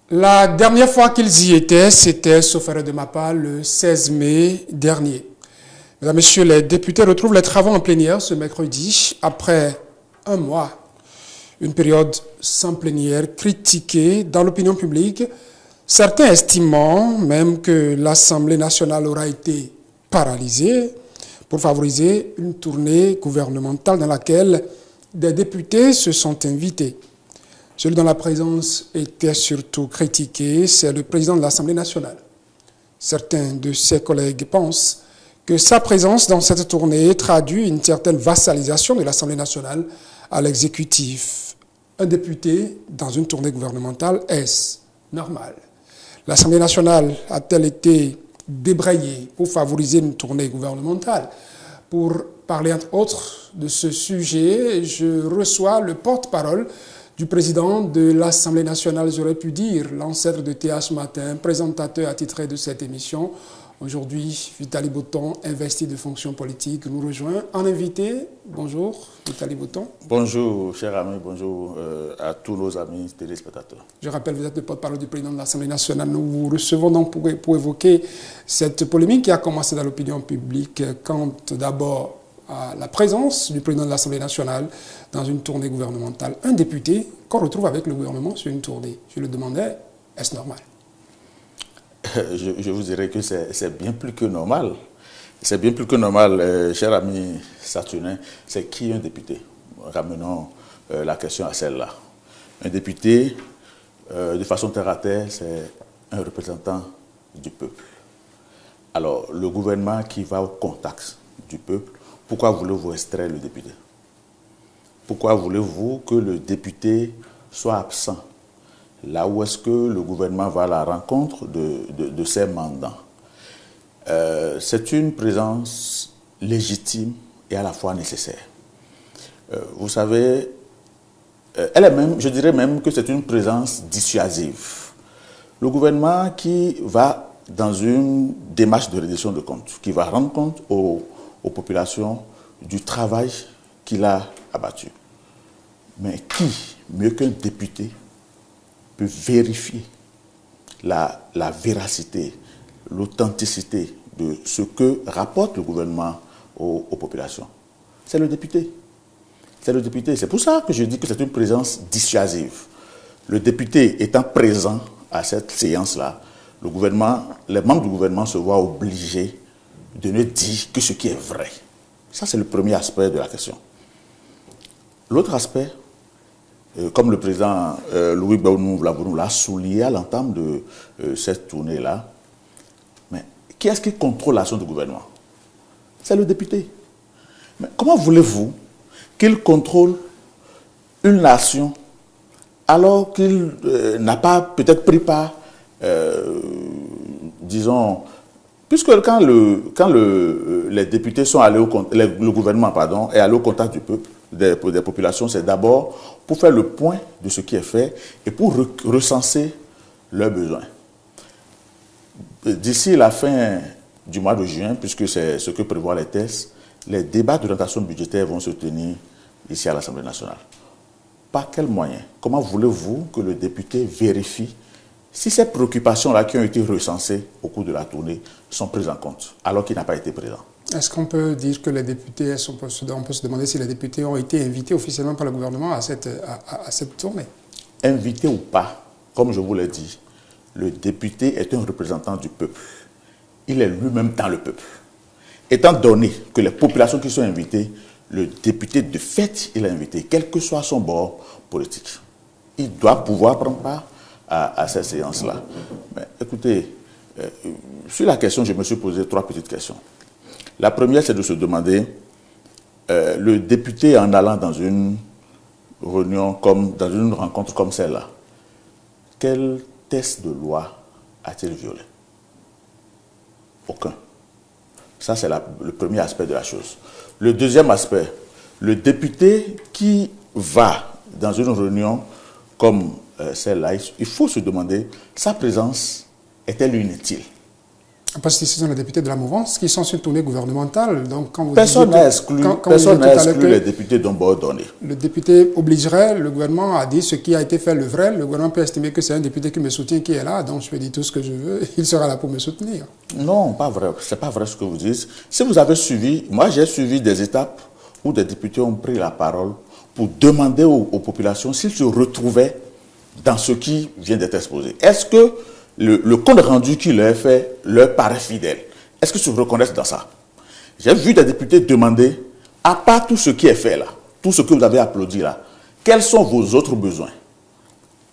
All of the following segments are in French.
La dernière fois qu'ils y étaient, c'était, sauf erreur de ma part, le 16 mai dernier. Mesdames, Messieurs, les députés retrouvent les travaux en plénière ce mercredi, après un mois. Une période sans plénière critiquée dans l'opinion publique, certains estimant même que l'Assemblée nationale aura été paralysée pour favoriser une tournée gouvernementale dans laquelle des députés se sont invités. Celui dont la présence était surtout critiquée, c'est le président de l'Assemblée nationale. Certains de ses collègues pensent que sa présence dans cette tournée traduit une certaine vassalisation de l'Assemblée nationale à l'exécutif. Un député dans une tournée gouvernementale, est-ce normal? L'Assemblée nationale a-t-elle été débrayée pour favoriser une tournée gouvernementale? Pour parler entre autres de ce sujet, je reçois le porte-parole du président de l'Assemblée nationale, j'aurais pu dire, l'ancêtre de TH Matin, présentateur attitré de cette émission. Aujourd'hui, Vitali Botton, investi de fonctions politiques, nous rejoint en invité. Bonjour, Vitali Botton. Bonjour, cher ami, bonjour à tous nos amis téléspectateurs. Je rappelle, vous êtes le porte-parole du président de l'Assemblée nationale. Nous vous recevons donc pour évoquer cette polémique qui a commencé dans l'opinion publique quant d'abord à la présence du président de l'Assemblée nationale dans une tournée gouvernementale. Un député qu'on retrouve avec le gouvernement sur une tournée. Je le demandais, est-ce normal? Je vous dirais que c'est bien plus que normal. C'est bien plus que normal, cher ami Saturnin. C'est qui un député? Ramenons la question à celle-là. Un député, de façon terre à terre, c'est un représentant du peuple. Alors, le gouvernement qui va au contact du peuple, pourquoi voulez-vous extraire le député? Pourquoi voulez-vous que le député soit absent là où est-ce que le gouvernement va à la rencontre de ses mandants? C'est une présence légitime et à la fois nécessaire. Vous savez, elle est même, je dirais même que c'est une présence dissuasive. Le gouvernement qui va dans une démarche de reddition de comptes, qui va rendre compte aux populations du travail qu'il a abattu. Mais qui, mieux qu'un député, peut vérifier la véracité, l'authenticité de ce que rapporte le gouvernement aux populations? C'est le député. C'est le député. C'est pour ça que je dis que c'est une présence dissuasive. Le député étant présent à cette séance-là, le gouvernement, les membres du gouvernement se voient obligés de ne dire que ce qui est vrai. Ça, c'est le premier aspect de la question. L'autre aspect, comme le président Louis Baounou l'a souligné à l'entame de cette tournée-là, mais qui est-ce qui contrôle l'action du gouvernement? C'est le député. Mais comment voulez-vous qu'il contrôle une nation alors qu'il n'a pas peut-être pris part, disons, puisque quand les députés sont allés le gouvernement pardon, est allé au contact du peuple, des populations, c'est d'abord pour faire le point de ce qui est fait et pour recenser leurs besoins. D'ici la fin du mois de juin, puisque c'est ce que prévoient les tests, les débats d'orientation budgétaire vont se tenir ici à l'Assemblée nationale. Par quels moyens? Comment voulez-vous que le député vérifie si ces préoccupations-là qui ont été recensées au cours de la tournée sont prises en compte, alors qu'il n'a pas été présent? Est-ce qu'on peut dire que les députés, on peut se demander si les députés ont été invités officiellement par le gouvernement à cette tournée? Invité ou pas, comme je vous l'ai dit, le député est un représentant du peuple. Il est lui-même dans le peuple. Étant donné que les populations qui sont invitées, le député de fait, il est invité, quel que soit son bord politique. Il doit pouvoir prendre part à cette séance-là. Mais écoutez, sur la question, je me suis posé 3 petites questions. La première, c'est de se demander, le député en allant dans une réunion, dans une rencontre comme celle-là, quel test de loi a-t-il violé? Aucun. Ça, c'est le premier aspect de la chose. Le deuxième aspect, le député qui va dans une réunion comme celle-là, il faut se demander, sa présence est-elle inutile? Parce que ce sont les députés de la mouvance qui sont sur tournée gouvernementale. Donc, quand vous personne n'a exclu, les députés d'un bord donné. Le député obligerait, le gouvernement a dit ce qui a été fait le vrai. Le gouvernement peut estimer que c'est un député qui me soutient qui est là, donc je peux dire tout ce que je veux, il sera là pour me soutenir. Non, pas vrai. C'est pas vrai ce que vous dites. Si vous avez suivi, moi j'ai suivi des étapes où des députés ont pris la parole pour demander aux populations s'ils se retrouvaient dans ce qui vient d'être exposé. Est-ce que le compte rendu qui leur est fait leur paraît fidèle? Est-ce qu'ils se reconnaissent dans ça? J'ai vu des députés demander, à part tout ce qui est fait là, tout ce que vous avez applaudi là, quels sont vos autres besoins?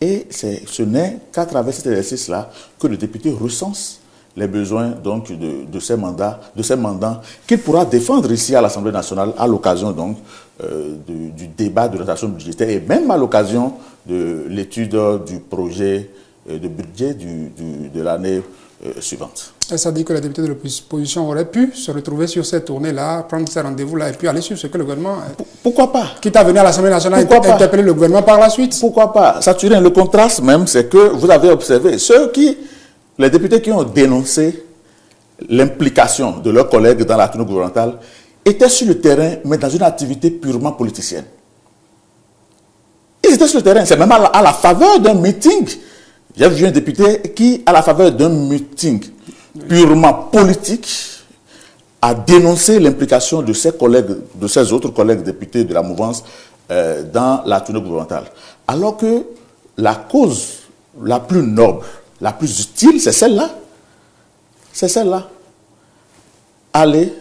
Et ce n'est qu'à travers cet exercice-là que le député recense les besoins donc de ces mandats qu'il pourra défendre ici à l'Assemblée nationale à l'occasion donc du débat de rotation budgétaire et même à l'occasion de l'étude du projet de budget de l'année suivante. Et ça dit que les députés de l'opposition auraient pu se retrouver sur cette tournée-là, prendre ces rendez-vous-là et puis aller sur ce que le gouvernement... Pourquoi pas? Quitte à venir à l'Assemblée nationale et interpeller le gouvernement par la suite. Pourquoi pas? Saturne, le contraste même, c'est que vous avez observé les députés qui ont dénoncé l'implication de leurs collègues dans la tournée gouvernementale étaient sur le terrain, mais dans une activité purement politicienne. Ils étaient sur le terrain, c'est même à la faveur d'un meeting. J'ai vu un député qui, à la faveur d'un meeting purement politique, a dénoncé l'implication de ses autres collègues députés de la mouvance dans la tournée gouvernementale. Alors que la cause la plus noble, la plus utile, c'est celle-là. C'est celle-là. Aller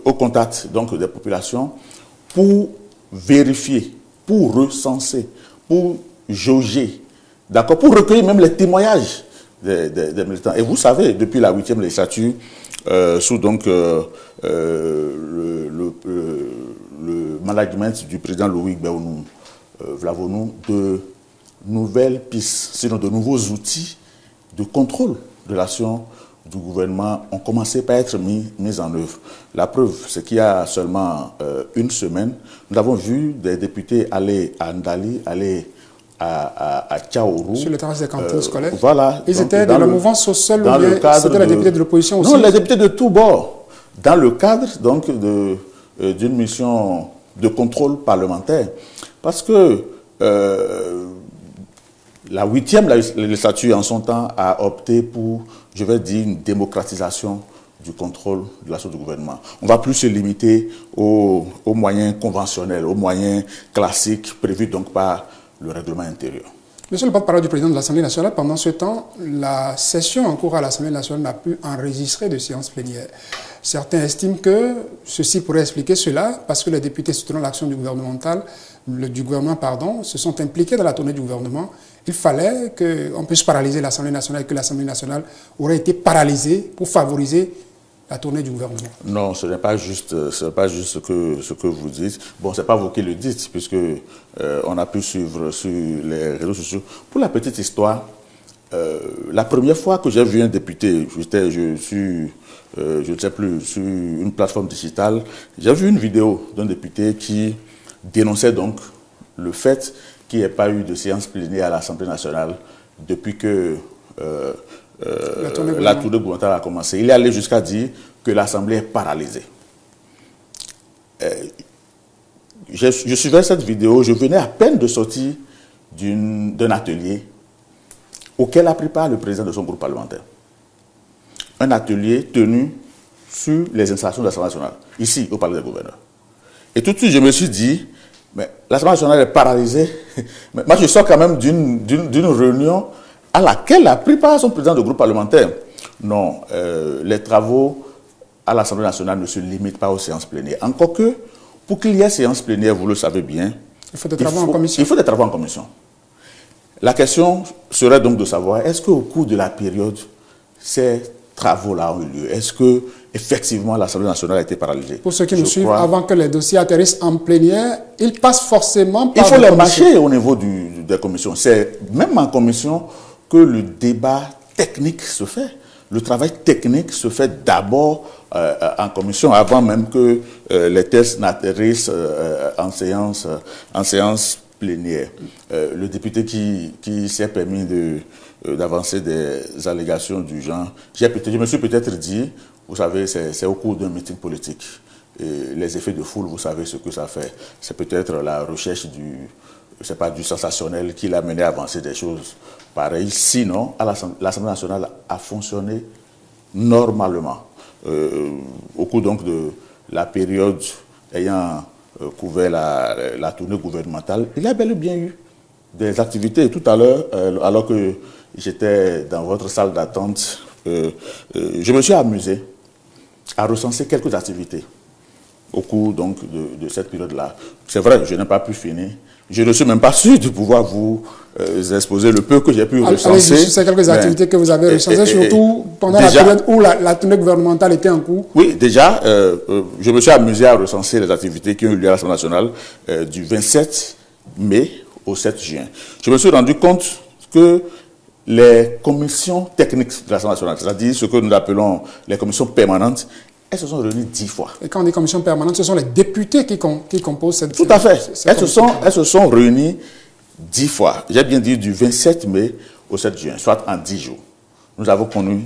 au contact donc, des populations pour vérifier, pour recenser, pour jauger, d'accord, pour recueillir même les témoignages des militants. Et vous savez, depuis la 8e législature, sous donc le management du président Loïc Béounou, Vlavonou, de nouvelles pistes, sinon de nouveaux outils de contrôle de l'action du gouvernement ont commencé par être mis en œuvre. La preuve, c'est qu'il y a seulement une semaine, nous avons vu des députés aller à Ndali, aller à Tchaourou. Sur le terrain des cantines scolaires. Voilà. Ils étaient dans la mouvance sociale ou bien c'était les députés de l'opposition aussi? Non, les députés de tous bords. Dans le cadre donc d'une mission de contrôle parlementaire. Parce que la 8e législature, en son temps, a opté pour, je vais dire, une démocratisation du contrôle de l'action du gouvernement. On ne va plus se limiter aux moyens conventionnels, aux moyens classiques prévus donc par le règlement intérieur. Monsieur le porte-parole du président de l'Assemblée nationale, pendant ce temps, la session en cours à l'Assemblée nationale n'a pu enregistrer de séances plénières. Certains estiment que ceci pourrait expliquer cela parce que les députés soutenant l'action du gouvernement, se sont impliqués dans la tournée du gouvernement. Il fallait qu'on puisse paralyser l'Assemblée nationale et que l'Assemblée nationale aurait été paralysée pour favoriser la tournée du gouvernement. Non, ce n'est pas juste, ce que vous dites. Bon, ce n'est pas vous qui le dites, puisque on a pu suivre sur les réseaux sociaux. Pour la petite histoire, la première fois que j'ai vu un député, je ne sais plus, sur une plateforme digitale, j'ai vu une vidéo d'un député qui dénonçait donc le fait qu'il n'y ait pas eu de séance plénière à l'Assemblée nationale depuis que la tournée gouvernementale a commencé. Il est allé jusqu'à dire que l'Assemblée est paralysée. Je suivais cette vidéo, je venais à peine de sortir d'un atelier auquel a pris part le président de son groupe parlementaire. Un atelier tenu sur les installations de l'Assemblée nationale, ici, au Palais des gouverneurs. Et tout de suite, je me suis dit, mais l'Assemblée nationale est paralysée. Mais moi, je sors quand même d'une réunion à laquelle a pris part son président de groupe parlementaire. Non, les travaux à l'Assemblée nationale ne se limitent pas aux séances plénières. Encore que, pour qu'il y ait séance plénière, vous le savez bien, il faut des travaux en commission. Il faut des travaux en commission. La question serait donc de savoir, est-ce qu'au cours de la période, ces travaux-là ont eu lieu? Est-ce que effectivement l'Assemblée nationale a été paralysée? Pour ceux qui nous suivent, avant que les dossiers atterrissent en plénière, ils passent forcément par... Il faut les mâcher au niveau des commissions. C'est même en commission que le débat technique se fait. Le travail technique se fait d'abord en commission, avant même que les tests n'atterrissent en séance plénière. Le député qui s'est permis d'avancer des allégations du genre, je me suis peut-être dit, vous savez, c'est au cours d'un meeting politique. Et les effets de foule, vous savez ce que ça fait. C'est peut-être la recherche du sensationnel qui l'a mené à avancer des choses pareilles. Sinon, l'Assemblée nationale a fonctionné normalement. Au cours donc de la période ayant couvert la tournée gouvernementale, il y a bel et bien eu des activités. Et tout à l'heure, alors que j'étais dans votre salle d'attente, je me suis amusé à recenser quelques activités au cours donc de cette période-là. C'est vrai, je n'ai pas pu finir. Je ne suis même pas sûr de pouvoir vous exposer le peu que j'ai pu recenser. Allez, c'est quelques activités que vous avez recensées, surtout pendant la période où la tournée gouvernementale était en cours. Oui, déjà, je me suis amusé à recenser les activités qui ont eu lieu à l'Assemblée nationale du 27 mai au 7 juin. Je me suis rendu compte que les commissions techniques de l'Assemblée nationale, c'est-à-dire ce que nous appelons les commissions permanentes, elles se sont réunies 10 fois. Et quand on dit commission permanente, ce sont les députés qui composent cette... Tout à fait. Elles se sont réunies 10 fois. J'ai bien dit du 27 mai au 7 juin, soit en 10 jours. Nous avons connu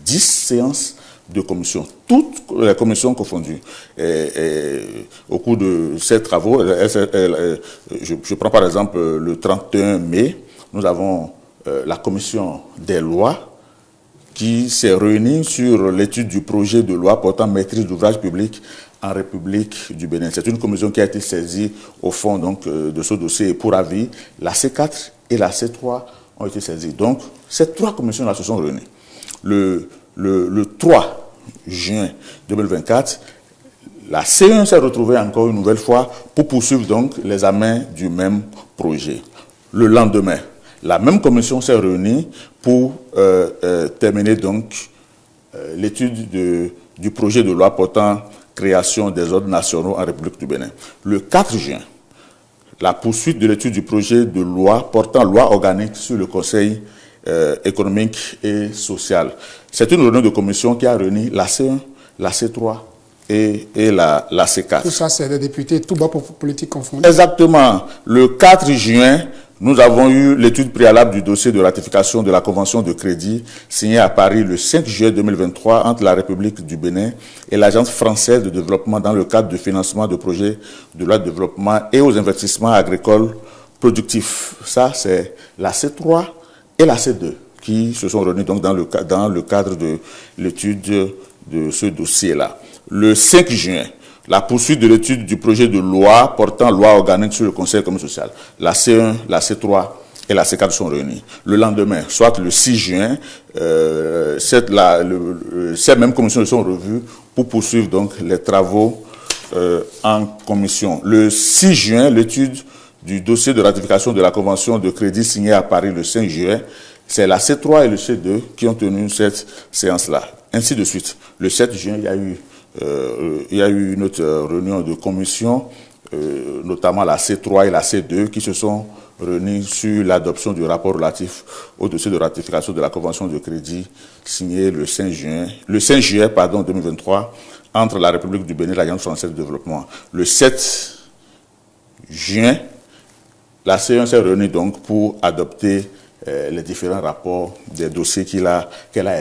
10 séances de commission, toutes les commissions confondues. Au cours de ces travaux, je prends par exemple le 31 mai, nous avons la commission des lois, qui s'est réunie sur l'étude du projet de loi portant maîtrise d'ouvrage public en République du Bénin. C'est une commission qui a été saisie au fond donc, de ce dossier. Et pour avis, la C4 et la C3 ont été saisies. Donc, ces trois commissions-là se sont réunies. Le 3 juin 2024, la C1 s'est retrouvée encore une nouvelle fois pour poursuivre donc l'examen du même projet. Le lendemain, la même commission s'est réunie pour terminer donc l'étude du projet de loi portant création des ordres nationaux en République du Bénin. Le 4 juin, la poursuite de l'étude du projet de loi portant loi organique sur le Conseil économique et social. C'est une réunion de commission qui a réuni la C1, la C3 et la C4. Tout ça, c'est des députés, tout bas politique confondus. Exactement. Le 4 juin, nous avons eu l'étude préalable du dossier de ratification de la convention de crédit signée à Paris le 5 juillet 2023 entre la République du Bénin et l'Agence française de développement dans le cadre du financement de projets de loi de développement et aux investissements agricoles productifs. Ça, c'est la C3 et la C2 qui se sont réunis donc dans le cadre de l'étude de ce dossier-là. Le 5 juin, la poursuite de l'étude du projet de loi portant loi organique sur le Conseil économique et social. La C1, la C3 et la C4 sont réunies. Le lendemain, soit le 6 juin, ces mêmes commissions sont revues pour poursuivre donc les travaux en commission. Le 6 juin, l'étude du dossier de ratification de la convention de crédit signée à Paris le 5 juin, c'est la C3 et le C2 qui ont tenu cette séance-là. Ainsi de suite. Le 7 juin, il y a eu une autre réunion de commission, notamment la C3 et la C2, qui se sont réunis sur l'adoption du rapport relatif au dossier de ratification de la convention de crédit signé le 5 juillet 2023 entre la République du Bénin et l'Agence française de développement. Le 7 juin, la C1 s'est réunie donc pour adopter les différents rapports des dossiers qu'elle a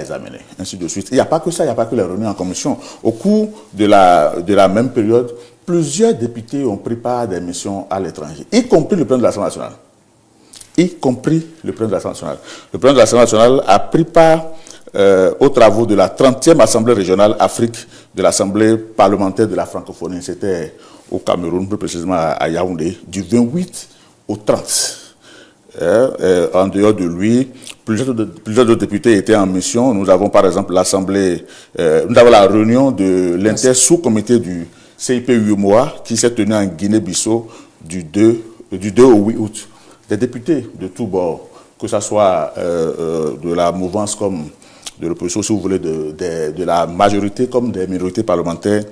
examinés, ainsi de suite. Il n'y a pas que ça, il n'y a pas que les réunions en commission. Au cours de la même période, plusieurs députés ont pris part à des missions à l'étranger, y compris le président de l'Assemblée nationale. Le président de l'Assemblée nationale a pris part aux travaux de la 30e Assemblée régionale Afrique de l'Assemblée parlementaire de la francophonie. C'était au Cameroun, plus précisément à Yaoundé, du 28 au 30. En dehors de lui, plusieurs autres députés étaient en mission. Nous avons par exemple nous avons la réunion de l'inter-sous-comité du CIP UMOA qui s'est tenue en Guinée-Bissau du 2 au 8 août. Des députés de tous bords, que ce soit de la mouvance comme de l'opposition, si vous voulez, de la majorité comme des minorités parlementaires,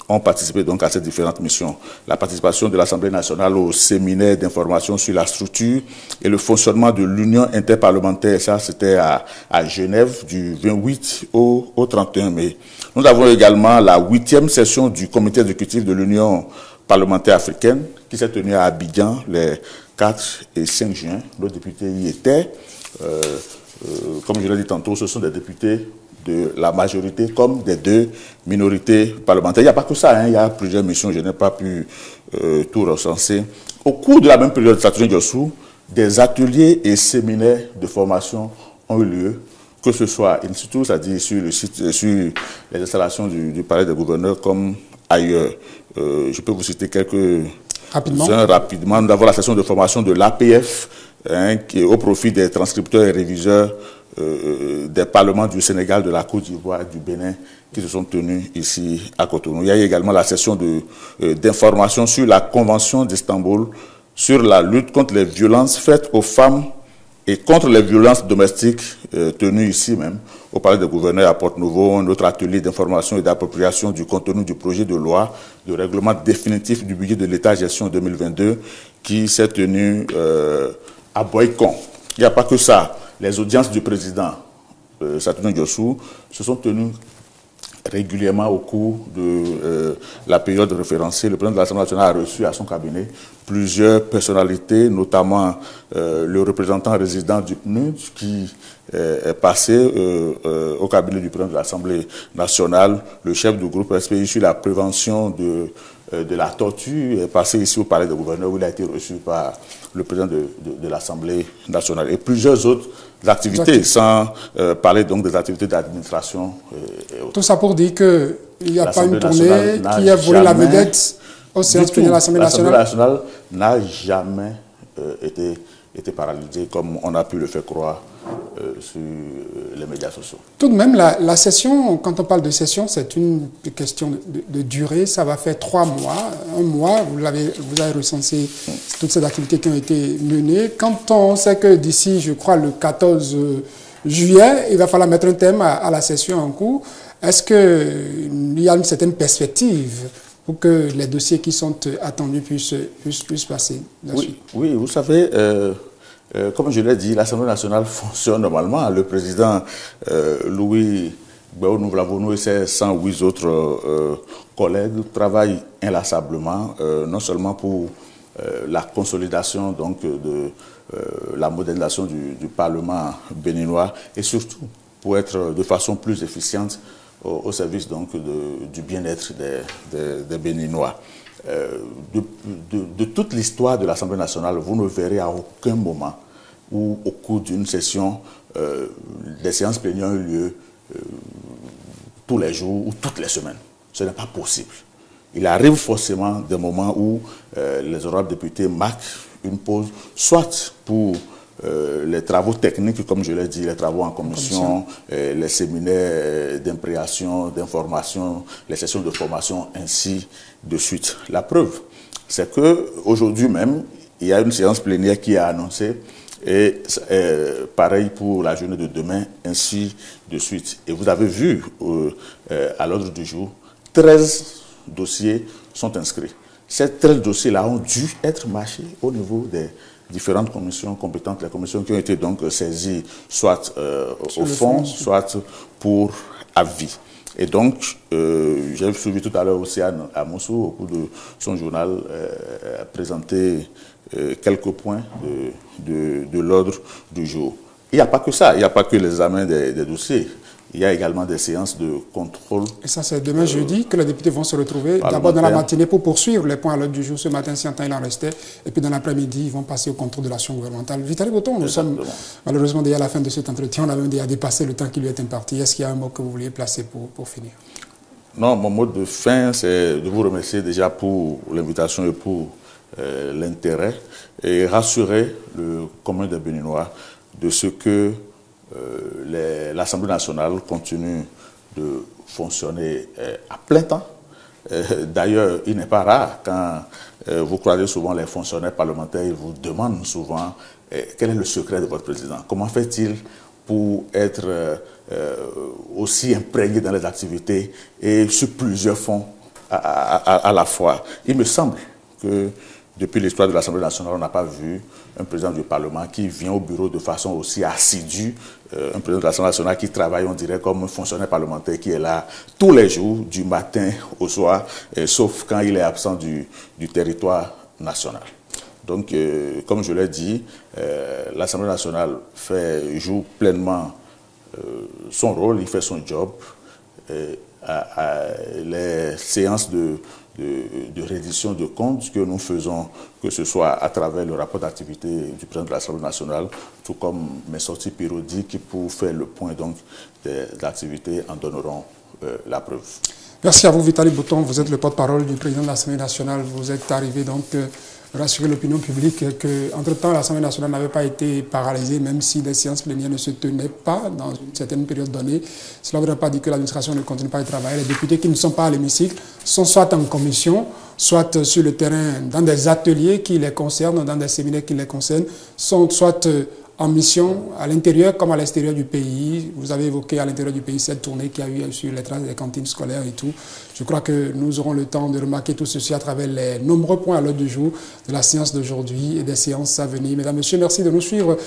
ont participé donc à ces différentes missions. La participation de l'Assemblée nationale au séminaire d'information sur la structure et le fonctionnement de l'Union interparlementaire, ça c'était à Genève du 28 au 31 mai. Nous avons également la 8e session du comité exécutif de l'Union parlementaire africaine qui s'est tenue à Abidjan les 4 et 5 juin. Nos députés y étaient. Comme je l'ai dit tantôt, ce sont des députés de la majorité comme des deux minorités parlementaires. Il n'y a pas que ça, hein, il y a plusieurs missions, je n'ai pas pu tout recenser. Au cours de la même période de Saturnin Djossou, des ateliers et séminaires de formation ont eu lieu, que ce soit in situ, c'est-à-dire sur le site, sur les installations du palais des gouverneurs comme ailleurs. Je peux vous citer quelques rapidement. Nous avons la session de formation de l'APF, hein, qui est au profit des transcripteurs et réviseurs des parlements du Sénégal, de la Côte d'Ivoire, du Bénin, qui se sont tenus ici à Cotonou. Il y a également la session d'information sur la Convention d'Istanbul sur la lutte contre les violences faites aux femmes et contre les violences domestiques, tenue ici même, au Palais des gouverneurs à Porte-Nouveau, un autre atelier d'information et d'appropriation du contenu du projet de loi de règlement définitif du budget de l'État gestion 2022 qui s'est tenu à Boycon. Il n'y a pas que ça. Les audiences du président Saturnin Djossou se sont tenues régulièrement au cours de la période référencée. Le président de l'Assemblée nationale a reçu à son cabinet plusieurs personnalités, notamment le représentant résident du PNUD qui est passé au cabinet du président de l'Assemblée nationale, le chef du groupe SPI sur la prévention de la torture est passé ici au palais des gouverneurs où il a été reçu par le président de l'Assemblée nationale et plusieurs autres activités, sans parler donc des activités d'administration. Tout ça pour dire qu'il n'y a pas une tournée qui a volé la vedette aux séances plénières de l'Assemblée nationale. L'Assemblée nationale n'a jamais été paralysée comme on a pu le faire croire sur les médias sociaux. Tout de même, la session, quand on parle de session, c'est une question de durée. Ça va faire 3 mois, 1 mois. Vous avez recensé toutes ces activités qui ont été menées. Quand on sait que d'ici, je crois, le 14 juillet, il va falloir mettre un thème à la session en cours, est-ce qu'il y a une certaine perspective pour que les dossiers qui sont attendus puissent passer là-dessus? Oui, vous savez, comme je l'ai dit, l'Assemblée nationale fonctionne normalement. Le président Louis Gbao Nouvlavounou et ses 108 autres collègues travaillent inlassablement, non seulement pour la consolidation donc, de la modernisation du Parlement béninois et surtout pour être de façon plus efficiente au service donc, du bien-être des Béninois. De toute l'histoire de l'Assemblée nationale, vous ne verrez à aucun moment où, au cours d'une session, des séances plénières ont eu lieu tous les jours ou toutes les semaines. Ce n'est pas possible. Il arrive forcément des moments où les honorables députés marquent une pause, soit pour les travaux techniques, comme je l'ai dit, les travaux en commission, les séminaires d'impréation, d'information, les sessions de formation, ainsi de suite. La preuve, c'est qu'aujourd'hui même, il y a une séance plénière qui est annoncée, et pareil pour la journée de demain, ainsi de suite. Et vous avez vu, à l'ordre du jour, 13 dossiers sont inscrits. Ces 13 dossiers-là ont dû être marchés au niveau des différentes commissions compétentes, les commissions qui ont été donc saisies soit au fond, soit pour avis. Et donc, j'ai suivi tout à l'heure aussi à Moussou, au cours de son journal, présenter quelques points de l'ordre du jour. Il n'y a pas que ça, il n'y a pas que l'examen des dossiers. Il y a également des séances de contrôle. Et ça, c'est demain jeudi que les députés vont se retrouver. D'abord dans la matinée pour poursuivre les points à l'ordre du jour. Ce matin, si un temps il en restait. Et puis dans l'après-midi, ils vont passer au contrôle de l'action gouvernementale. Vitali Boton, nous sommes malheureusement déjà à la fin de cet entretien. On a même déjà dépassé le temps qui lui est imparti. Est-ce qu'il y a un mot que vous vouliez placer pour finir? Non, mon mot de fin, c'est de vous remercier déjà pour l'invitation et pour l'intérêt. Et rassurer le commun des Béninois de ce que l'Assemblée nationale continue de fonctionner à plein temps. D'ailleurs, il n'est pas rare quand vous croisez souvent les fonctionnaires parlementaires, ils vous demandent souvent quel est le secret de votre président. Comment fait-il pour être aussi imprégné dans les activités et sur plusieurs fronts à la fois. Il me semble que depuis l'histoire de l'Assemblée nationale, on n'a pas vu un président du Parlement qui vient au bureau de façon aussi assidue, un président de l'Assemblée nationale qui travaille, on dirait, comme un fonctionnaire parlementaire qui est là tous les jours, du matin au soir, sauf quand il est absent du territoire national. Donc, comme je l'ai dit, l'Assemblée nationale joue pleinement son rôle, il fait son job. Les séances de reddition de comptes que nous faisons, que ce soit à travers le rapport d'activité du président de l'Assemblée nationale, tout comme mes sorties périodiques pour faire le point donc, des activités, en donneront la preuve. Merci à vous, Vitali Bouton. Vous êtes le porte-parole du président de l'Assemblée nationale. Vous êtes arrivé donc rassurer l'opinion publique qu'entre-temps, l'Assemblée nationale n'avait pas été paralysée, même si les séances plénières ne se tenaient pas dans une certaine période donnée. Cela ne voudrait pas dire que l'administration ne continue pas à travailler. Les députés qui ne sont pas à l'hémicycle sont soit en commission, soit sur le terrain, dans des ateliers qui les concernent, dans des séminaires qui les concernent, sont soit en mission à l'intérieur comme à l'extérieur du pays. Vous avez évoqué à l'intérieur du pays cette tournée qui a eu sur les traces des cantines scolaires et tout. Je crois que nous aurons le temps de remarquer tout ceci à travers les nombreux points à l'ordre du jour de la séance d'aujourd'hui et des séances à venir. Mesdames, Messieurs, merci de nous suivre.